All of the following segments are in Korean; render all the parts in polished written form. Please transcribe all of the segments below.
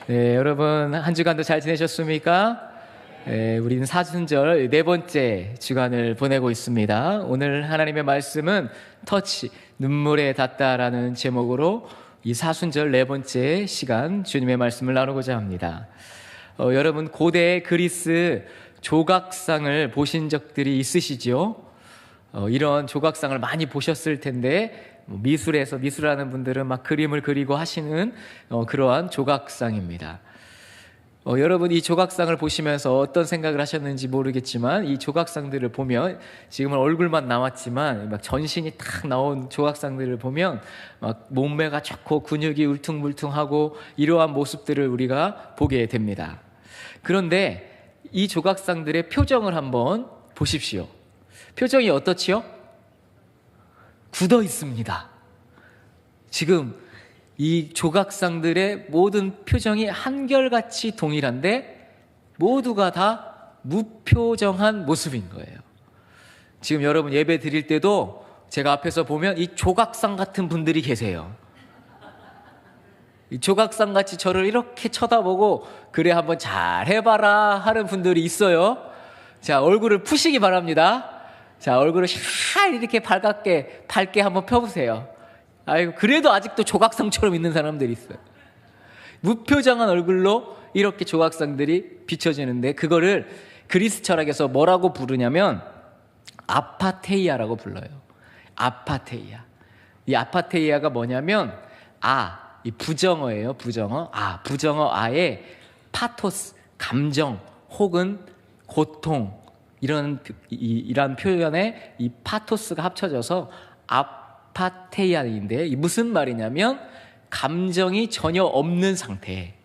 네, 여러분 한 주간도 잘 지내셨습니까? 네, 우리는 사순절 네 번째 주간을 보내고 있습니다. 오늘 하나님의 말씀은 터치, 눈물에 닿다라는 제목으로 이 사순절 네 번째 시간 주님의 말씀을 나누고자 합니다. 여러분 고대 그리스 조각상을 보신 적들이 있으시죠? 이런 조각상을 많이 보셨을 텐데 미술에서 미술하는 분들은 막 그림을 그리고 하시는 그러한 조각상입니다. 여러분 이 조각상을 보시면서 어떤 생각을 하셨는지 모르겠지만 이 조각상들을 보면 지금은 얼굴만 나왔지만 막 전신이 탁 나온 조각상들을 보면 막 몸매가 좋고 근육이 울퉁불퉁하고 이러한 모습들을 우리가 보게 됩니다. 그런데 이 조각상들의 표정을 한번 보십시오. 표정이 어떻지요? 굳어 있습니다. 지금 이 조각상들의 모든 표정이 한결같이 동일한데 모두가 다 무표정한 모습인 거예요. 지금 여러분 예배 드릴 때도 제가 앞에서 보면 이 조각상 같은 분들이 계세요. 이 조각상 같이 저를 이렇게 쳐다보고 그래 한번 잘 해봐라 하는 분들이 있어요. 자, 얼굴을 푸시기 바랍니다. 자, 얼굴을 샬 이렇게 밝게 한번 펴보세요. 아이고, 그래도 아직도 조각상처럼 있는 사람들이 있어요. 무표정한 얼굴로 이렇게 조각상들이 비춰지는데 그거를 그리스 철학에서 뭐라고 부르냐면 아파테이아라고 불러요. 아파테이아. 이 아파테이아가 뭐냐면 이 부정어예요. 부정어. 부정어 아에 파토스, 감정 혹은 고통 이런 표현에 이 파토스가 합쳐져서 아파테이아인데 무슨 말이냐면 감정이 전혀 없는 상태,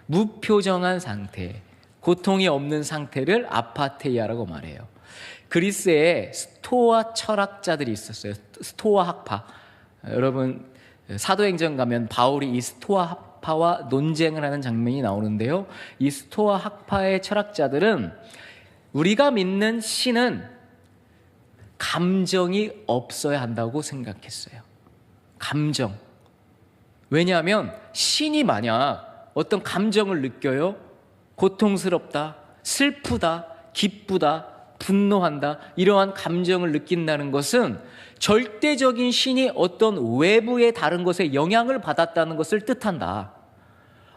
무표정한 상태, 고통이 없는 상태를 아파테이아라고 말해요. 그리스에 스토아 철학자들이 있었어요. 스토아 학파. 여러분 사도행전 가면 바울이 이 스토아 학파와 논쟁을 하는 장면이 나오는데요. 이 스토아 학파의 철학자들은 우리가 믿는 신은 감정이 없어야 한다고 생각했어요. 감정. 왜냐하면 신이 만약 어떤 감정을 느껴요. 고통스럽다, 슬프다, 기쁘다, 분노한다 이러한 감정을 느낀다는 것은 절대적인 신이 어떤 외부의 다른 것에 영향을 받았다는 것을 뜻한다.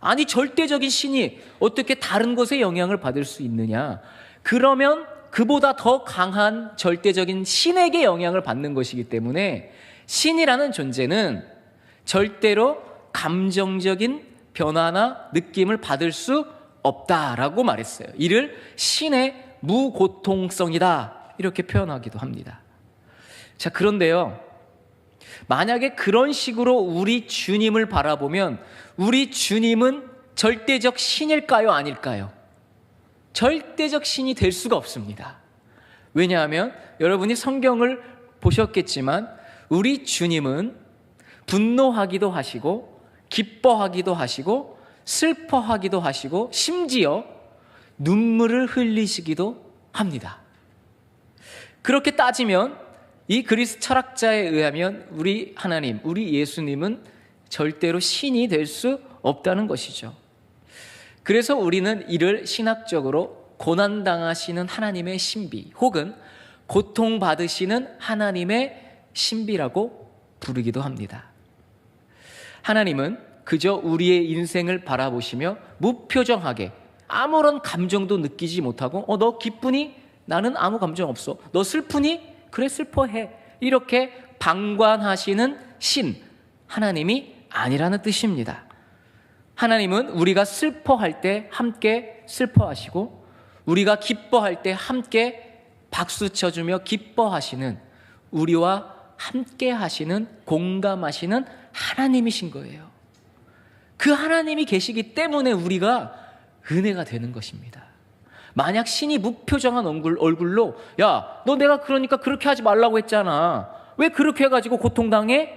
아니 절대적인 신이 어떻게 다른 것에 영향을 받을 수 있느냐. 그러면 그보다 더 강한 절대적인 신에게 영향을 받는 것이기 때문에 신이라는 존재는 절대로 감정적인 변화나 느낌을 받을 수 없다라고 말했어요. 이를 신의 무고통성이다 이렇게 표현하기도 합니다. 자, 그런데요, 만약에 그런 식으로 우리 주님을 바라보면 우리 주님은 절대적 신일까요? 아닐까요? 절대적 신이 될 수가 없습니다. 왜냐하면 여러분이 성경을 보셨겠지만 우리 주님은 분노하기도 하시고 기뻐하기도 하시고 슬퍼하기도 하시고 심지어 눈물을 흘리시기도 합니다. 그렇게 따지면 이 그리스 철학자에 의하면 우리 하나님, 우리 예수님은 절대로 신이 될 수 없다는 것이죠. 그래서 우리는 이를 신학적으로 고난당하시는 하나님의 신비 혹은 고통받으시는 하나님의 신비라고 부르기도 합니다. 하나님은 그저 우리의 인생을 바라보시며 무표정하게 아무런 감정도 느끼지 못하고 너 기쁘니? 나는 아무 감정 없어. 너 슬프니? 그래 슬퍼해. 이렇게 방관하시는 신, 하나님이 아니라는 뜻입니다. 하나님은 우리가 슬퍼할 때 함께 슬퍼하시고 우리가 기뻐할 때 함께 박수 쳐주며 기뻐하시는 우리와 함께 하시는 공감하시는 하나님이신 거예요. 그 하나님이 계시기 때문에 우리가 은혜가 되는 것입니다. 만약 신이 무표정한 얼굴로 야, 너 내가 그러니까 그렇게 하지 말라고 했잖아. 왜 그렇게 해가지고 고통당해?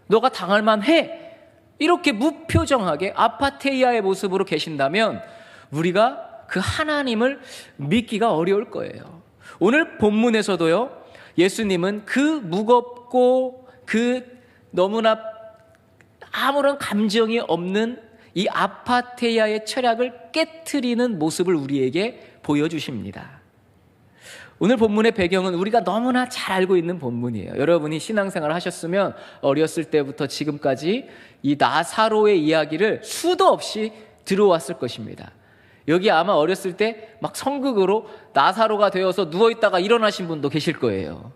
너가 당할 만해. 이렇게 무표정하게 아파테이아의 모습으로 계신다면 우리가 그 하나님을 믿기가 어려울 거예요. 오늘 본문에서도요, 예수님은 그 무겁고 그 너무나 아무런 감정이 없는 이 아파테이아의 철학을 깨트리는 모습을 우리에게 보여주십니다. 오늘 본문의 배경은 우리가 너무나 잘 알고 있는 본문이에요. 여러분이 신앙생활을 하셨으면 어렸을 때부터 지금까지 이 나사로의 이야기를 수도 없이 들어왔을 것입니다. 여기 아마 어렸을 때 막 성극으로 나사로가 되어서 누워있다가 일어나신 분도 계실 거예요.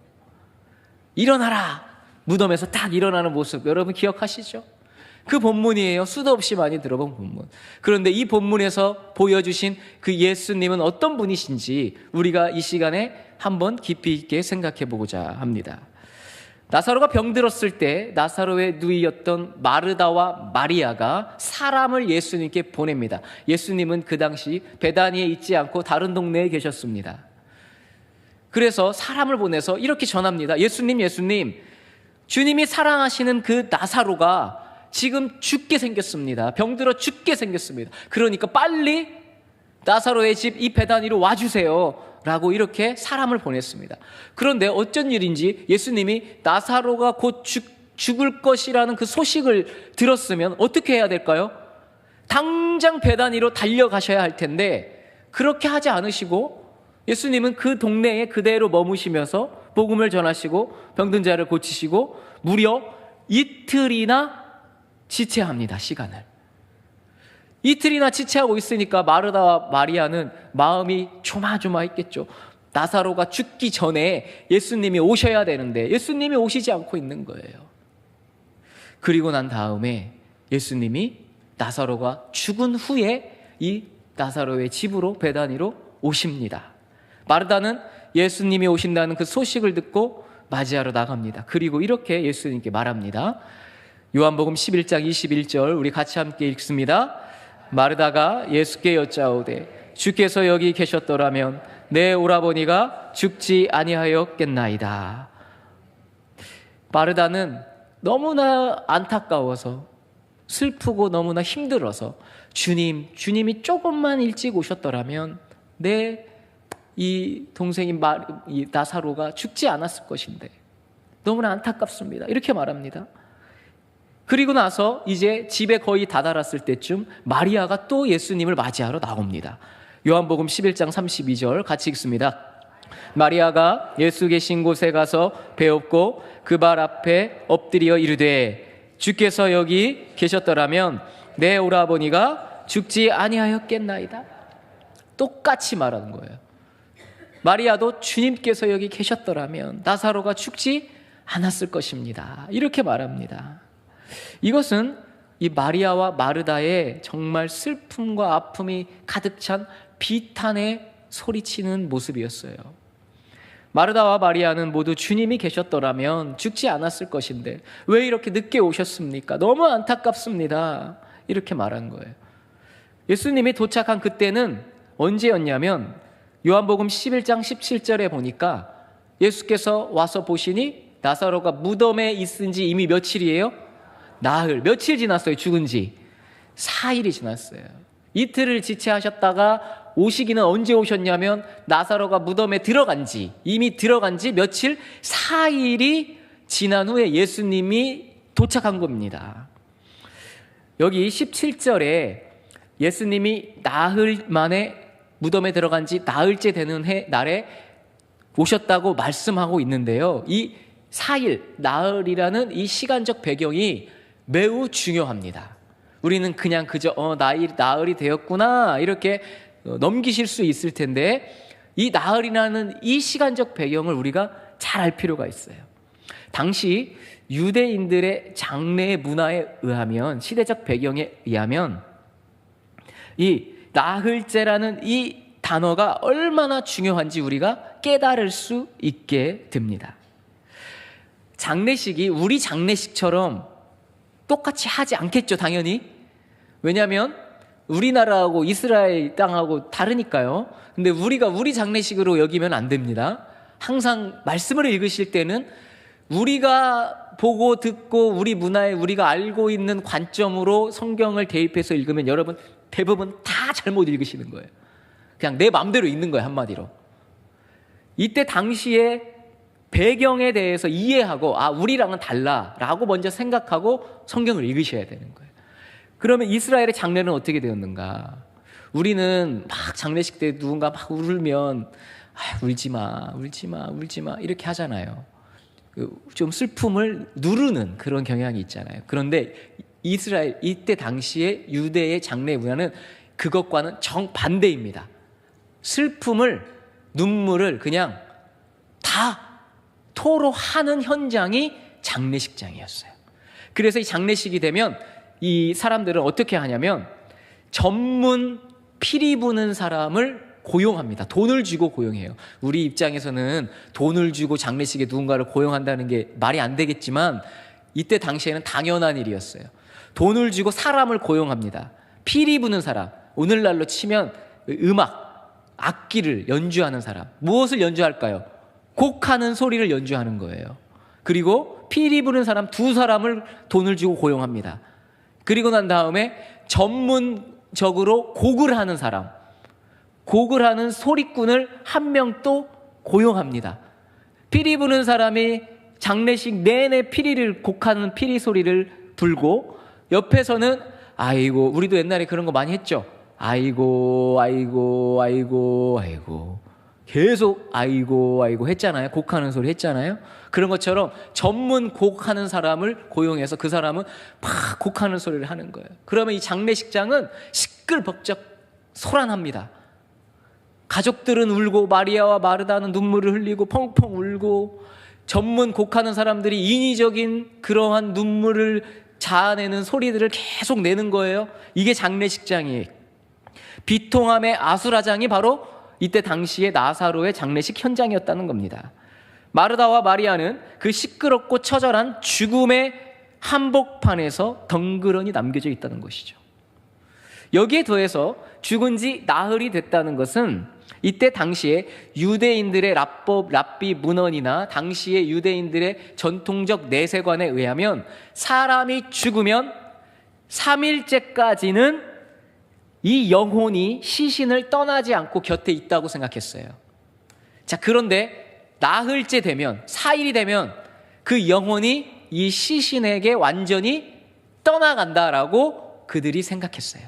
일어나라! 무덤에서 딱 일어나는 모습 여러분 기억하시죠? 그 본문이에요. 수도 없이 많이 들어본 본문. 그런데 이 본문에서 보여주신 그 예수님은 어떤 분이신지 우리가 이 시간에 한번 깊이 있게 생각해 보고자 합니다. 나사로가 병들었을 때 나사로의 누이였던 마르다와 마리아가 사람을 예수님께 보냅니다. 예수님은 그 당시 베다니에 있지 않고 다른 동네에 계셨습니다. 그래서 사람을 보내서 이렇게 전합니다. 예수님, 주님이 사랑하시는 그 나사로가 지금 죽게 생겼습니다. 병들어 죽게 생겼습니다. 그러니까 빨리 나사로의 집 이 베다니로 와주세요 라고 이렇게 사람을 보냈습니다. 그런데 어쩐 일인지 예수님이 나사로가 곧 죽을 것이라는 그 소식을 들었으면 어떻게 해야 될까요? 당장 베다니로 달려가셔야 할 텐데 그렇게 하지 않으시고 예수님은 그 동네에 그대로 머무시면서 복음을 전하시고 병든 자를 고치시고 무려 이틀이나 지체합니다. 시간을. 이틀이나 지체하고 있으니까 마르다와 마리아는 마음이 조마조마했겠죠. 나사로가 죽기 전에 예수님이 오셔야 되는데 예수님이 오시지 않고 있는 거예요. 그리고 난 다음에 예수님이 나사로가 죽은 후에 이 나사로의 집으로 베다니로 오십니다. 마르다는 예수님이 오신다는 그 소식을 듣고 맞이하러 나갑니다. 그리고 이렇게 예수님께 말합니다. 요한복음 11장 21절 우리 같이 함께 읽습니다. 마르다가 예수께 여짜오되 주께서 여기 계셨더라면 내 오라버니가 죽지 아니하였겠나이다. 마르다는 너무나 안타까워서 슬프고 너무나 힘들어서 주님이 조금만 일찍 오셨더라면 내 이 동생이 이 나사로가 죽지 않았을 것인데 너무나 안타깝습니다. 이렇게 말합니다. 그리고 나서 이제 집에 거의 다다랐을 때쯤 마리아가 또 예수님을 맞이하러 나옵니다. 요한복음 11장 32절 같이 읽습니다. 마리아가 예수 계신 곳에 가서 배웠고 그 발 앞에 엎드려 이르되 주께서 여기 계셨더라면 내 오라버니가 죽지 아니하였겠나이다. 똑같이 말하는 거예요. 마리아도 주님께서 여기 계셨더라면 나사로가 죽지 않았을 것입니다. 이렇게 말합니다. 이것은 이 마리아와 마르다의 정말 슬픔과 아픔이 가득 찬 비탄의 소리치는 모습이었어요. 마르다와 마리아는 모두 주님이 계셨더라면 죽지 않았을 것인데 왜 이렇게 늦게 오셨습니까? 너무 안타깝습니다. 이렇게 말한 거예요. 예수님이 도착한 그때는 언제였냐면 요한복음 11장 17절에 보니까 예수께서 와서 보시니 나사로가 무덤에 있은 지 이미 며칠이에요? 나흘. 며칠 지났어요? 죽은 지 4일이 지났어요. 이틀을 지체하셨다가 오시기는 언제 오셨냐면 나사로가 무덤에 이미 들어간 지 며칠? 4일이 지난 후에 예수님이 도착한 겁니다. 여기 17절에 예수님이 나흘 만에 무덤에 들어간 지 나흘째 되는 날에 오셨다고 말씀하고 있는데요. 이 4일, 나흘이라는 이 시간적 배경이 매우 중요합니다. 우리는 그냥 그저 나흘이 되었구나 이렇게 넘기실 수 있을 텐데 이 나흘이라는 이 시간적 배경을 우리가 잘 알 필요가 있어요. 당시 유대인들의 장례 문화에 의하면, 시대적 배경에 의하면 이 나흘째라는 이 단어가 얼마나 중요한지 우리가 깨달을 수 있게 됩니다. 장례식이 우리 장례식처럼 똑같이 하지 않겠죠, 당연히. 왜냐하면 우리나라하고 이스라엘 땅하고 다르니까요. 근데 우리가 우리 장례식으로 여기면 안 됩니다. 항상 말씀을 읽으실 때는 우리가 보고 듣고 우리 문화에 우리가 알고 있는 관점으로 성경을 대입해서 읽으면 여러분 대부분 다 잘못 읽으시는 거예요. 그냥 내 마음대로 읽는 거예요, 한마디로. 이때 당시에 배경에 대해서 이해하고 우리랑은 달라라고 먼저 생각하고 성경을 읽으셔야 되는 거예요. 그러면 이스라엘의 장례는 어떻게 되었는가? 우리는 막 장례식 때 누군가 막 울면 울지 마, 울지 마, 울지 마 이렇게 하잖아요. 좀 슬픔을 누르는 그런 경향이 있잖아요. 그런데 이스라엘 이때 당시에 유대의 장례 문화는 그것과는 정반대입니다. 슬픔을 눈물을 그냥 다 토로하는 현장이 장례식장이었어요. 그래서 이 장례식이 되면 이 사람들은 어떻게 하냐면 전문 피리 부는 사람을 고용합니다. 돈을 주고 고용해요. 우리 입장에서는 돈을 주고 장례식에 누군가를 고용한다는 게 말이 안 되겠지만 이때 당시에는 당연한 일이었어요. 돈을 주고 사람을 고용합니다. 피리 부는 사람, 오늘날로 치면 음악, 악기를 연주하는 사람. 무엇을 연주할까요? 곡하는 소리를 연주하는 거예요. 그리고 피리 부는 사람 2사람을 돈을 주고 고용합니다. 그리고 난 다음에 전문적으로 곡을 하는 사람, 곡을 하는 소리꾼을 1명 또 고용합니다. 피리 부는 사람이 장례식 내내 피리를 곡하는 피리 소리를 불고 옆에서는 아이고, 우리도 옛날에 그런 거 많이 했죠. 아이고 아이고 아이고 아이고 계속 아이고 아이고 했잖아요. 곡하는 소리 했잖아요. 그런 것처럼 전문 곡하는 사람을 고용해서 그 사람은 막 곡하는 소리를 하는 거예요. 그러면 이 장례식장은 시끌벅적 소란합니다. 가족들은 울고 마리아와 마르다는 눈물을 흘리고 펑펑 울고 전문 곡하는 사람들이 인위적인 그러한 눈물을 자아내는 소리들을 계속 내는 거예요. 이게 장례식장이에요. 비통함의 아수라장이 바로 이때 당시에 나사로의 장례식 현장이었다는 겁니다. 마르다와 마리아는 그 시끄럽고 처절한 죽음의 한복판에서 덩그러니 남겨져 있다는 것이죠. 여기에 더해서 죽은 지 나흘이 됐다는 것은 이때 당시에 유대인들의 랍법, 랍비 문헌이나 당시의 유대인들의 전통적 내세관에 의하면 사람이 죽으면 3일째까지는 이 영혼이 시신을 떠나지 않고 곁에 있다고 생각했어요. 자, 그런데 나흘째 되면, 4일이 되면 그 영혼이 이 시신에게 완전히 떠나간다라고 그들이 생각했어요.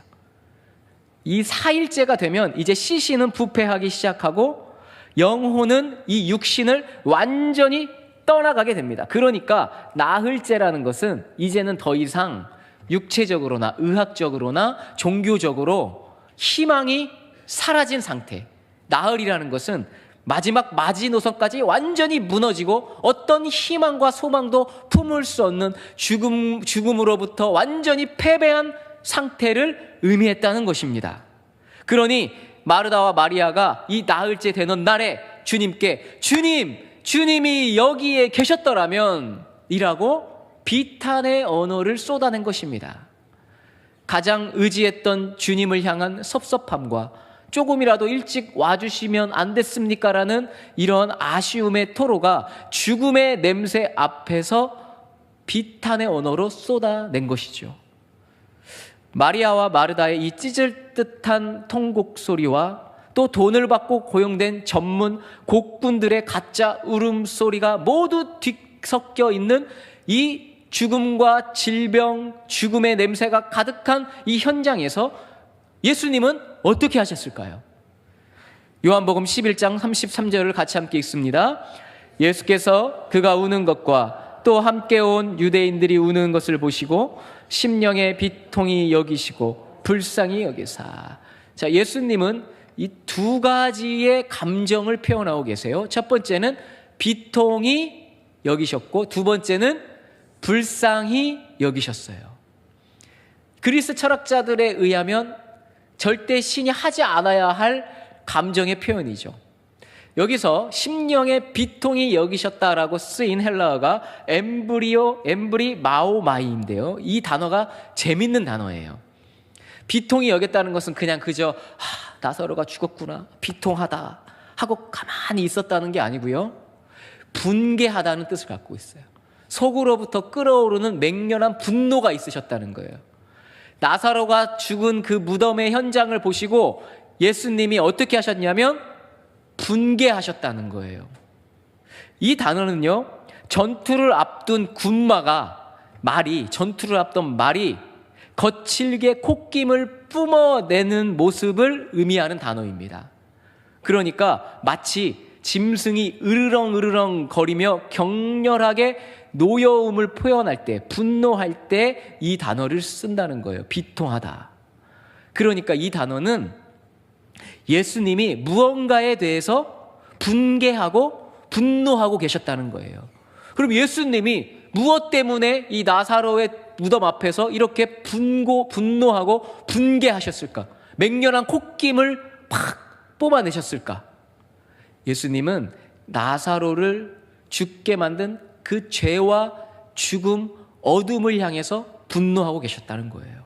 이 4일째가 되면 이제 시신은 부패하기 시작하고 영혼은 이 육신을 완전히 떠나가게 됩니다. 그러니까 나흘째라는 것은 이제는 더 이상 육체적으로나 의학적으로나 종교적으로 희망이 사라진 상태. 나흘이라는 것은 마지막 마지노선까지 완전히 무너지고 어떤 희망과 소망도 품을 수 없는 죽음으로부터 완전히 패배한 상태를 의미했다는 것입니다. 그러니 마르다와 마리아가 이 나흘째 되는 날에 주님께 주님이 여기에 계셨더라면 이라고 비탄의 언어를 쏟아낸 것입니다. 가장 의지했던 주님을 향한 섭섭함과 조금이라도 일찍 와주시면 안 됐습니까? 라는 이런 아쉬움의 토로가 죽음의 냄새 앞에서 비탄의 언어로 쏟아낸 것이죠. 마리아와 마르다의 이 찢을 듯한 통곡 소리와 또 돈을 받고 고용된 전문 곡군들의 가짜 울음소리가 모두 뒤섞여 있는 이 죽음과 질병, 죽음의 냄새가 가득한 이 현장에서 예수님은 어떻게 하셨을까요? 요한복음 11장 33절을 같이 함께 읽습니다. 예수께서 그가 우는 것과 또 함께 온 유대인들이 우는 것을 보시고 심령의 비통이 여기시고 불쌍히 여기사. 자, 예수님은 이 2가지의 감정을 표현하고 계세요. 첫 번째는 비통이 여기셨고 두 번째는 불쌍히 여기셨어요. 그리스 철학자들에 의하면 절대 신이 하지 않아야 할 감정의 표현이죠. 여기서 심령의 비통이 여기셨다라고 쓰인 헬라어가 엠브리 마오마이인데요. 이 단어가 재밌는 단어예요. 비통이 여겼다는 것은 그냥 그저 나사로가 죽었구나, 비통하다 하고 가만히 있었다는 게 아니고요. 분개하다는 뜻을 갖고 있어요. 속으로부터 끓어오르는 맹렬한 분노가 있으셨다는 거예요. 나사로가 죽은 그 무덤의 현장을 보시고 예수님이 어떻게 하셨냐면 분개하셨다는 거예요. 이 단어는요, 전투를 앞둔 군마가 전투를 앞둔 말이 거칠게 콧김을 뿜어내는 모습을 의미하는 단어입니다. 그러니까 마치 짐승이 으르렁으르렁 거리며 격렬하게 노여움을 표현할 때, 분노할 때 이 단어를 쓴다는 거예요. 비통하다. 그러니까 이 단어는 예수님이 무언가에 대해서 분개하고 분노하고 계셨다는 거예요. 그럼 예수님이 무엇 때문에 이 나사로의 무덤 앞에서 이렇게 분노하고 분개하셨을까? 맹렬한 콧김을 팍 뽑아내셨을까? 예수님은 나사로를 죽게 만든 그 죄와 죽음, 어둠을 향해서 분노하고 계셨다는 거예요.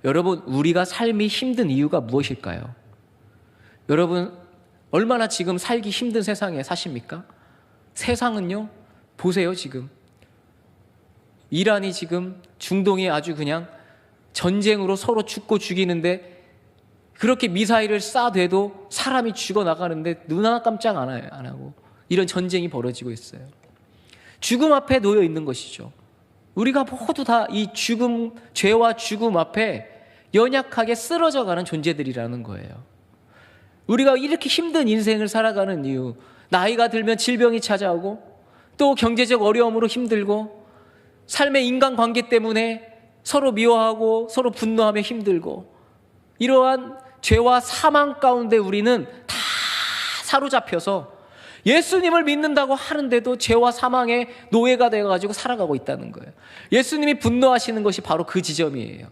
여러분, 우리가 삶이 힘든 이유가 무엇일까요? 여러분, 얼마나 지금 살기 힘든 세상에 사십니까? 세상은요, 보세요. 지금 이란이 지금 중동이 아주 그냥 전쟁으로 서로 죽고 죽이는데, 그렇게 미사일을 쏴대도 사람이 죽어나가는데 눈 하나 깜짝 안 하고 이런 전쟁이 벌어지고 있어요. 죽음 앞에 놓여 있는 것이죠. 우리가 모두 다 이 죽음, 죄와 죽음 앞에 연약하게 쓰러져가는 존재들이라는 거예요. 우리가 이렇게 힘든 인생을 살아가는 이유, 나이가 들면 질병이 찾아오고 또 경제적 어려움으로 힘들고 삶의 인간관계 때문에 서로 미워하고 서로 분노하며 힘들고, 이러한 죄와 사망 가운데 우리는 다 사로잡혀서 예수님을 믿는다고 하는데도 죄와 사망의 노예가 되어가지고 살아가고 있다는 거예요. 예수님이 분노하시는 것이 바로 그 지점이에요.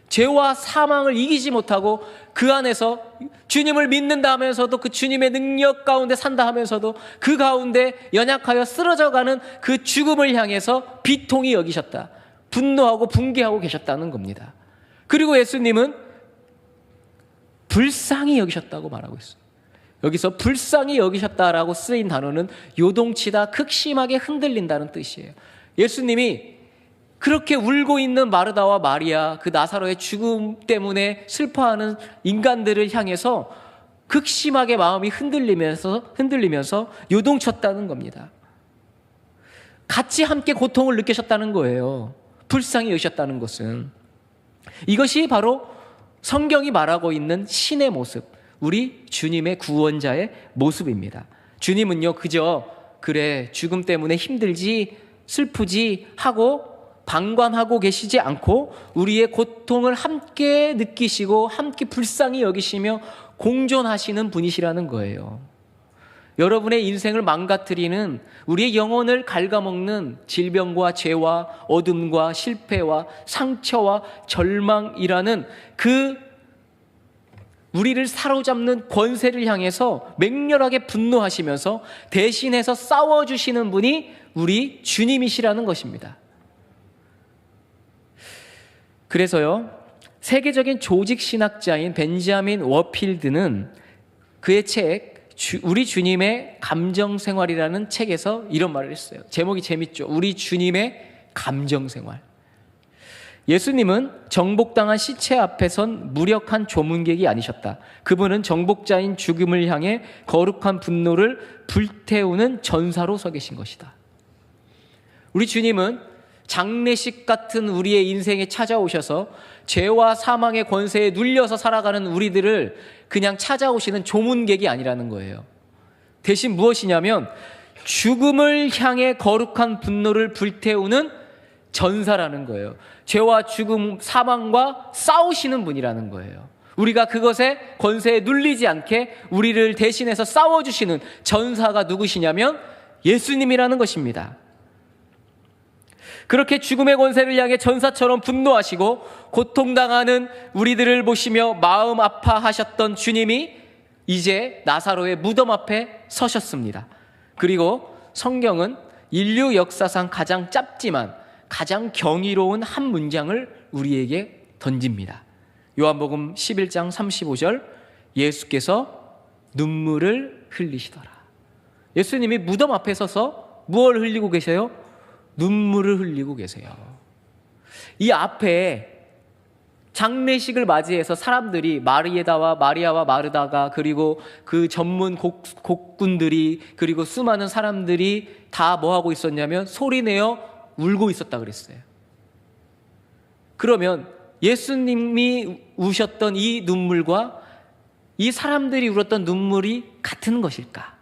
죄와 사망을 이기지 못하고 그 안에서 주님을 믿는다 하면서도, 그 주님의 능력 가운데 산다 하면서도 그 가운데 연약하여 쓰러져가는 그 죽음을 향해서 비통히 여기셨다, 분노하고 분개하고 계셨다는 겁니다. 그리고 예수님은 불쌍히 여기셨다고 말하고 있어요. 여기서 불쌍히 여기셨다라고 쓰인 단어는 요동치다, 극심하게 흔들린다는 뜻이에요. 예수님이 그렇게 울고 있는 마르다와 마리아, 그 나사로의 죽음 때문에 슬퍼하는 인간들을 향해서 극심하게 마음이 흔들리면서 요동쳤다는 겁니다. 같이 함께 고통을 느끼셨다는 거예요. 불쌍히 여기셨다는 것은. 이것이 바로 성경이 말하고 있는 신의 모습, 우리 주님의 구원자의 모습입니다. 주님은요, 그저 그래 죽음 때문에 힘들지 슬프지 하고 방관하고 계시지 않고 우리의 고통을 함께 느끼시고 함께 불쌍히 여기시며 공존하시는 분이시라는 거예요. 여러분의 인생을 망가뜨리는, 우리의 영혼을 갉아먹는 질병과 죄와 어둠과 실패와 상처와 절망이라는 그 우리를 사로잡는 권세를 향해서 맹렬하게 분노하시면서 대신해서 싸워주시는 분이 우리 주님이시라는 것입니다. 그래서요, 세계적인 조직신학자인 벤자민 워필드는 그의 책 우리 주님의 감정생활이라는 책에서 이런 말을 했어요. 제목이 재밌죠. 우리 주님의 감정생활. 예수님은 정복당한 시체 앞에 선 무력한 조문객이 아니셨다. 그분은 정복자인 죽음을 향해 거룩한 분노를 불태우는 전사로 서 계신 것이다. 우리 주님은 장례식 같은 우리의 인생에 찾아오셔서 죄와 사망의 권세에 눌려서 살아가는 우리들을 그냥 찾아오시는 조문객이 아니라는 거예요. 대신 무엇이냐면 죽음을 향해 거룩한 분노를 불태우는 전사라는 거예요. 죄와 죽음, 사망과 싸우시는 분이라는 거예요. 우리가 그것에 권세에 눌리지 않게 우리를 대신해서 싸워주시는 전사가 누구시냐면 예수님이라는 것입니다. 그렇게 죽음의 권세를 향해 전사처럼 분노하시고 고통당하는 우리들을 보시며 마음 아파하셨던 주님이 이제 나사로의 무덤 앞에 서셨습니다. 그리고 성경은 인류 역사상 가장 짧지만 가장 경이로운 한 문장을 우리에게 던집니다. 요한복음 11장 35절, 예수께서 눈물을 흘리시더라. 예수님이 무덤 앞에 서서 무엇을 흘리고 계세요? 눈물을 흘리고 계세요. 이 앞에 장례식을 맞이해서 사람들이 마리아와 마르다가 그리고 그 전문 곡군들이 그리고 수많은 사람들이 다 뭐하고 있었냐면 소리내어 울고 있었다 그랬어요. 그러면 예수님이 우셨던 이 눈물과 이 사람들이 울었던 눈물이 같은 것일까?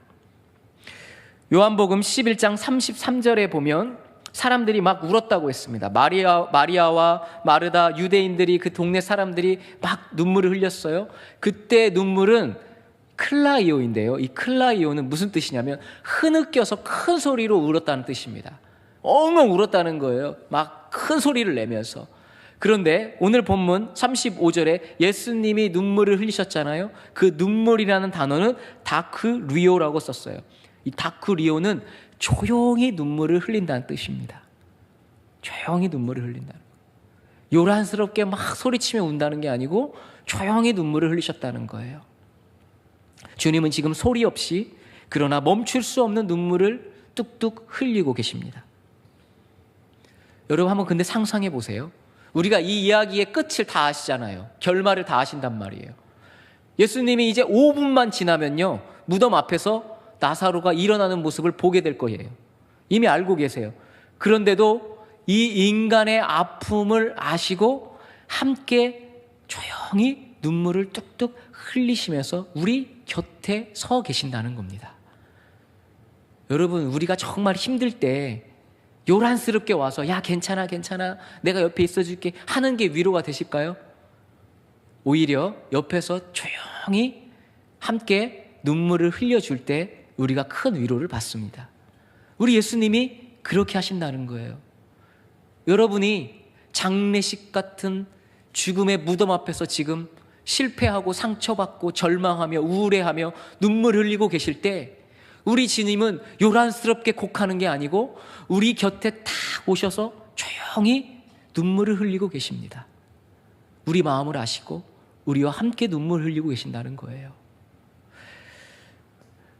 요한복음 11장 33절에 보면 사람들이 막 울었다고 했습니다. 마리아와 마르다, 유대인들이, 그 동네 사람들이 막 눈물을 흘렸어요. 그때 눈물은 클라이오인데요. 이 클라이오는 무슨 뜻이냐면 흐느껴서 큰 소리로 울었다는 뜻입니다. 엉엉 울었다는 거예요. 막 큰 소리를 내면서. 그런데 오늘 본문 35절에 예수님이 눈물을 흘리셨잖아요. 그 눈물이라는 단어는 다크리오라고 썼어요. 이 다크리오는 조용히 눈물을 흘린다는 뜻입니다. 조용히 눈물을 흘린다는 거예요. 요란스럽게 막 소리치며 운다는 게 아니고 조용히 눈물을 흘리셨다는 거예요. 주님은 지금 소리 없이, 그러나 멈출 수 없는 눈물을 뚝뚝 흘리고 계십니다. 여러분 한번 근데 상상해 보세요. 우리가 이 이야기의 끝을 다 아시잖아요. 결말을 다 아신단 말이에요. 예수님이 이제 5분만 지나면요, 무덤 앞에서 나사로가 일어나는 모습을 보게 될 거예요. 이미 알고 계세요. 그런데도 이 인간의 아픔을 아시고 함께 조용히 눈물을 뚝뚝 흘리시면서 우리 곁에 서 계신다는 겁니다. 여러분, 우리가 정말 힘들 때 요란스럽게 와서 야 괜찮아 내가 옆에 있어줄게 하는 게 위로가 되실까요? 오히려 옆에서 조용히 함께 눈물을 흘려줄 때 우리가 큰 위로를 받습니다. 우리 예수님이 그렇게 하신다는 거예요. 여러분이 장례식 같은 죽음의 무덤 앞에서 지금 실패하고 상처받고 절망하며 우울해하며 눈물 흘리고 계실 때 우리 주님은 요란스럽게 곡하는 게 아니고 우리 곁에 딱 오셔서 조용히 눈물을 흘리고 계십니다. 우리 마음을 아시고 우리와 함께 눈물 흘리고 계신다는 거예요.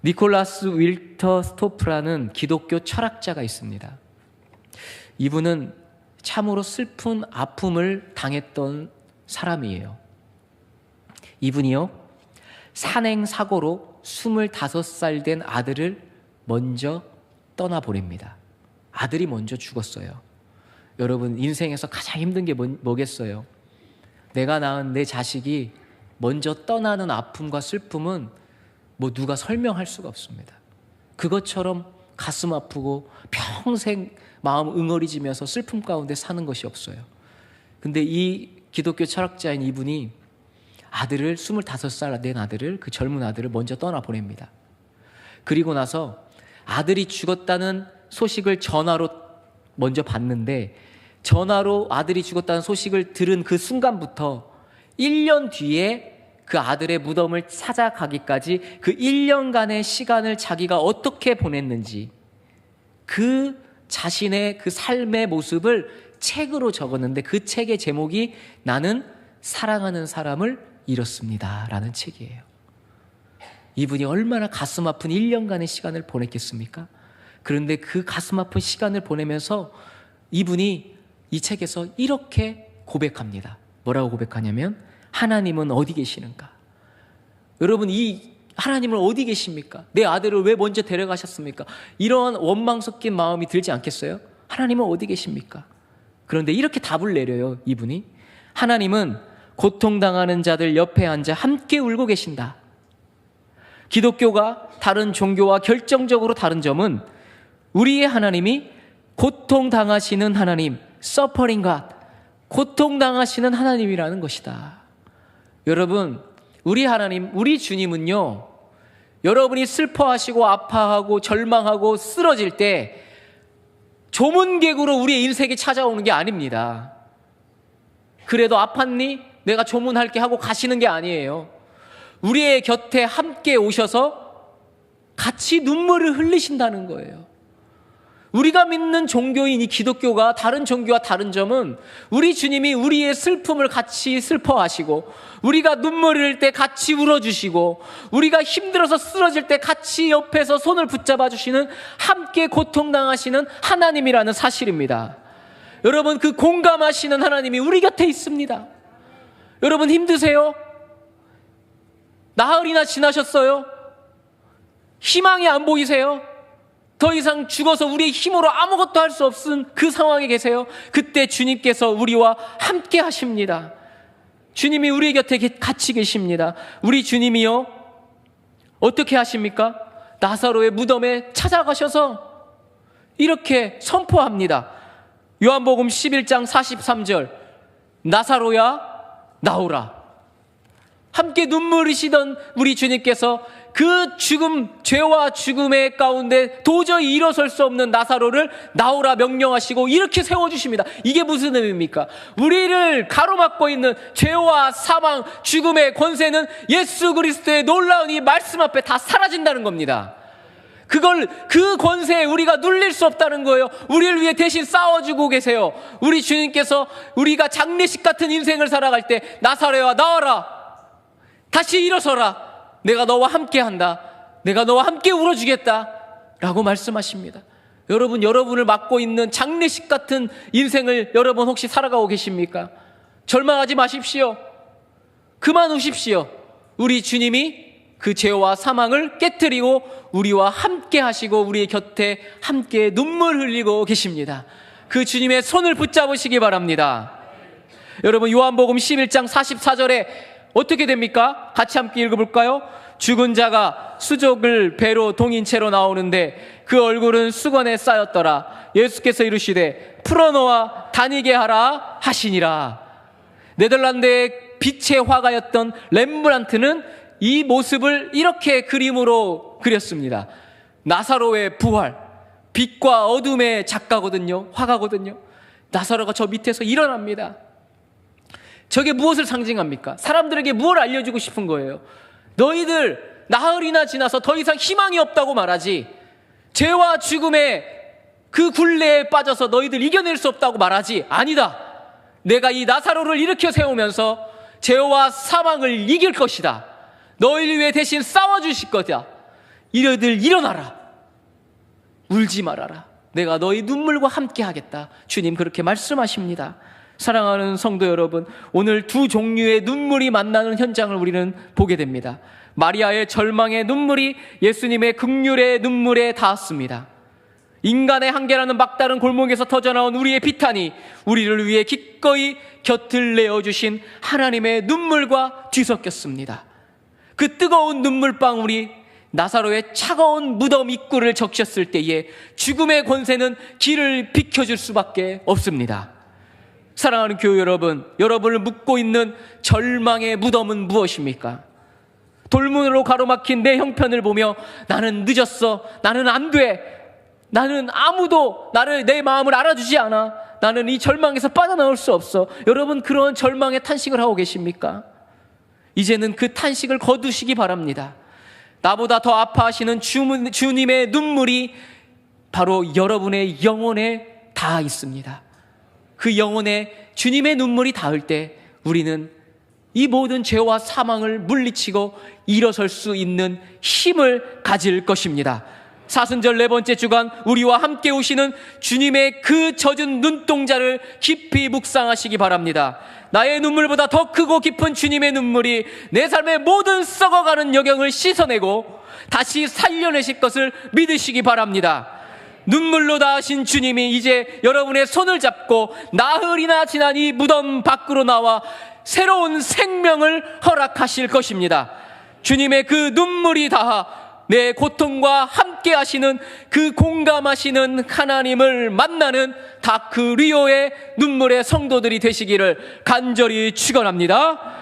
니콜라스 윌터 스토프라는 기독교 철학자가 있습니다. 이분은 참으로 슬픈 아픔을 당했던 사람이에요. 이분이요, 산행사고로 25살 된 아들을 먼저 떠나보냅니다. 아들이 먼저 죽었어요. 여러분, 인생에서 가장 힘든 게 뭐겠어요? 내가 낳은 내 자식이 먼저 떠나는 아픔과 슬픔은 뭐 누가 설명할 수가 없습니다. 그것처럼 가슴 아프고 평생 마음 응어리지면서 슬픔 가운데 사는 것이 없어요. 근데 이 기독교 철학자인 이분이 아들을, 25살 된 아들을, 그 젊은 아들을 먼저 떠나보냅니다. 그리고 나서 아들이 죽었다는 소식을 전화로 먼저 받는데, 전화로 아들이 죽었다는 소식을 들은 그 순간부터 1년 뒤에 그 아들의 무덤을 찾아가기까지 그 1년간의 시간을 자기가 어떻게 보냈는지, 그 자신의 그 삶의 모습을 책으로 적었는데, 그 책의 제목이 나는 사랑하는 사람을 잃었습니다 라는 책이에요. 이분이 얼마나 가슴 아픈 1년간의 시간을 보냈겠습니까? 그런데 그 가슴 아픈 시간을 보내면서 이분이 이 책에서 이렇게 고백합니다. 뭐라고 고백하냐면, 하나님은 어디 계시는가? 여러분, 이 하나님은 어디 계십니까? 내 아들을 왜 먼저 데려가셨습니까? 이러한 원망 섞인 마음이 들지 않겠어요? 하나님은 어디 계십니까? 그런데 이렇게 답을 내려요, 이분이. 하나님은 고통당하는 자들 옆에 앉아 함께 울고 계신다. 기독교가 다른 종교와 결정적으로 다른 점은 우리의 하나님이 고통당하시는 하나님, Suffering God, 고통당하시는 하나님이라는 것이다. 여러분, 우리 하나님, 우리 주님은요, 여러분이 슬퍼하시고 아파하고 절망하고 쓰러질 때 조문객으로 우리의 인생에 찾아오는 게 아닙니다. 그래도 아팠니? 내가 조문할게 하고 가시는 게 아니에요. 우리의 곁에 함께 오셔서 같이 눈물을 흘리신다는 거예요. 우리가 믿는 종교인 이 기독교가 다른 종교와 다른 점은 우리 주님이 우리의 슬픔을 같이 슬퍼하시고, 우리가 눈물을 흘릴 때 같이 울어주시고, 우리가 힘들어서 쓰러질 때 같이 옆에서 손을 붙잡아 주시는, 함께 고통당하시는 하나님이라는 사실입니다. 여러분, 그 공감하시는 하나님이 우리 곁에 있습니다. 여러분, 힘드세요? 나흘이나 지나셨어요? 희망이 안 보이세요? 더 이상 죽어서 우리의 힘으로 아무것도 할 수 없은 그 상황에 계세요. 그때 주님께서 우리와 함께 하십니다. 주님이 우리 곁에 같이 계십니다. 우리 주님이요, 어떻게 하십니까? 나사로의 무덤에 찾아가셔서 이렇게 선포합니다. 요한복음 11장 43절, 나사로야 나오라. 함께 눈물 흘리시던 우리 주님께서 그 죽음, 죄와 죽음의 가운데 도저히 일어설 수 없는 나사로를 나오라 명령하시고 이렇게 세워주십니다. 이게 무슨 의미입니까? 우리를 가로막고 있는 죄와 사망, 죽음의 권세는 예수 그리스도의 놀라운 이 말씀 앞에 다 사라진다는 겁니다. 그 권세에 우리가 눌릴 수 없다는 거예요. 우리를 위해 대신 싸워주고 계세요. 우리 주님께서 우리가 장례식 같은 인생을 살아갈 때 나사로야 나와라, 다시 일어서라, 내가 너와 함께 한다, 내가 너와 함께 울어주겠다 라고 말씀하십니다. 여러분, 여러분을 맡고 있는 장례식 같은 인생을 여러분 혹시 살아가고 계십니까? 절망하지 마십시오. 그만 우십시오. 우리 주님이 그 죄와 사망을 깨트리고 우리와 함께 하시고 우리의 곁에 함께 눈물 흘리고 계십니다. 그 주님의 손을 붙잡으시기 바랍니다. 여러분, 요한복음 11장 44절에 어떻게 됩니까? 같이 함께 읽어볼까요? 죽은 자가 수족을 배로 동인 채로 나오는데 그 얼굴은 수건에 쌓였더라. 예수께서 이르시되 풀어놓아 다니게 하라 하시니라. 네덜란드의 빛의 화가였던 렘브란트는 이 모습을 이렇게 그림으로 그렸습니다. 나사로의 부활, 빛과 어둠의 작가거든요, 화가거든요. 나사로가 저 밑에서 일어납니다. 저게 무엇을 상징합니까? 사람들에게 무엇을 알려주고 싶은 거예요? 너희들 나흘이나 지나서 더 이상 희망이 없다고 말하지, 죄와 죽음의 그 굴레에 빠져서 너희들 이겨낼 수 없다고 말하지, 아니다. 내가 이 나사로를 일으켜 세우면서 죄와 사망을 이길 것이다. 너희를 위해 대신 싸워주실 거다. 이러들 일어나라, 울지 말아라, 내가 너희 눈물과 함께 하겠다. 주님 그렇게 말씀하십니다. 사랑하는 성도 여러분, 오늘 두 종류의 눈물이 만나는 현장을 우리는 보게 됩니다. 마리아의 절망의 눈물이 예수님의 긍휼의 눈물에 닿았습니다. 인간의 한계라는 막다른 골목에서 터져나온 우리의 비탄이 우리를 위해 기꺼이 곁을 내어주신 하나님의 눈물과 뒤섞였습니다. 그 뜨거운 눈물방울이 나사로의 차가운 무덤 입구를 적셨을 때에 죽음의 권세는 길을 비켜줄 수밖에 없습니다. 사랑하는 교회 여러분, 여러분을 묶고 있는 절망의 무덤은 무엇입니까? 돌문으로 가로막힌 내 형편을 보며 나는 늦었어, 나는 안 돼, 나는 아무도 내 마음을 알아주지 않아, 나는 이 절망에서 빠져나올 수 없어. 여러분, 그런 절망의 탄식을 하고 계십니까? 이제는 그 탄식을 거두시기 바랍니다. 나보다 더 아파하시는 주님의 눈물이 바로 여러분의 영혼에 닿아 있습니다. 그 영혼에 주님의 눈물이 닿을 때 우리는 이 모든 죄와 사망을 물리치고 일어설 수 있는 힘을 가질 것입니다. 사순절 네 번째 주간, 우리와 함께 오시는 주님의 그 젖은 눈동자를 깊이 묵상하시기 바랍니다. 나의 눈물보다 더 크고 깊은 주님의 눈물이 내 삶의 모든 썩어가는 영역을 씻어내고 다시 살려내실 것을 믿으시기 바랍니다. 눈물로 닿으신 주님이 이제 여러분의 손을 잡고 나흘이나 지난 이 무덤 밖으로 나와 새로운 생명을 허락하실 것입니다. 주님의 그 눈물이 닿아 내 고통과 함께 하시는, 그 공감하시는 하나님을 만나는 다크 리오의 눈물의 성도들이 되시기를 간절히 축원합니다.